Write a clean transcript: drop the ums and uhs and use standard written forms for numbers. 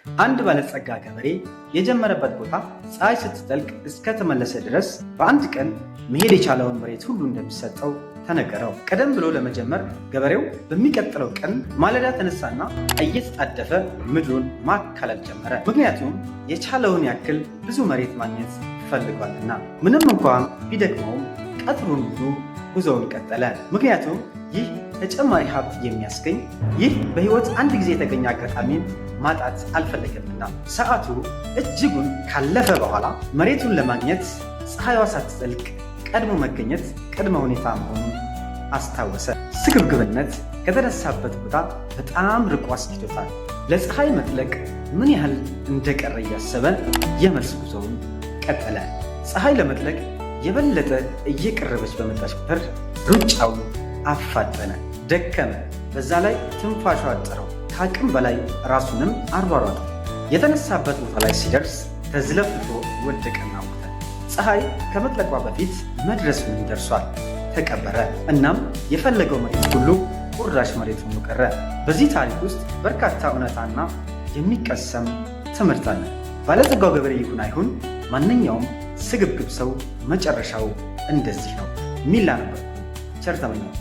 አንድ ባለጸጋ ገበሬ የጀመረበት ቦታ ፀሐይ ስትጠልቅ እስከተመለሰ ድረስ በአንድ ቀን መሄድ የቻለውን መሬት ሁሉ እንደሚሰጠው ተነገረው። ቀደም ብሎ ለመጀመር ገበሬው በሚቀጥለው ቀን ማለዳ ተነሳና እየተጣደፈ ምድሩን ማካለል ጀመረ። ምክንያቱም የቻለውን ያክል ብዙ መሬት ማግኘት ፈልጓልና። ምንም እንኳን ቢደክመውም ቀትሩን ሙሉ ጉዞውን ቀጠለ። ምክንያቱም ይህ ተጨማሪ ሀብት የሚያስገኝ ይህ በሕይወት አንድ ጊዜ የተገኘ አጋጣሚን ማጣት አልፈለገምና። ሰዓቱ እጅጉን ካለፈ በኋላ መሬቱን ለማግኘት ፀሐይዋ ሳትጠልቅ ቀድሞ መገኘት ቅድመ ሁኔታ መሆኑን አስታወሰ። ስግብግብነት ከተነሳበት ቦታ በጣም ርቆ አስኪዶታል። ለፀሐይ መጥለቅ ምን ያህል እንደቀረ እያሰበ የመልስ ጉዞውን ቀጠለ። ፀሐይ ለመጥለቅ የበለጠ እየቀረበች በመጣች ቁጥር ሩጫውን አፋጠነ፣ ደከመ። በዛ ላይ ትንፋሹ አጠረው። ከአቅም በላይ ራሱንም አሯሯጠ። የተነሳበት ቦታ ላይ ሲደርስ ተዝለፍልፎ ወደቀና ሞተ። ፀሐይ ከመጥለቋ በፊት መድረሱን ደርሷል። ተቀበረ። እናም የፈለገው መሬት ሁሉ ቁራሽ መሬት ሆኖ ቀረ። በዚህ ታሪክ ውስጥ በርካታ እውነታና የሚቀሰም ትምህርት አለ። ባለጸጋው ገበሬ ይሁን አይሁን ማንኛውም ስግብግብ ሰው መጨረሻው እንደዚህ ነው። ሚላ ነበር። ቸር ተመኘው።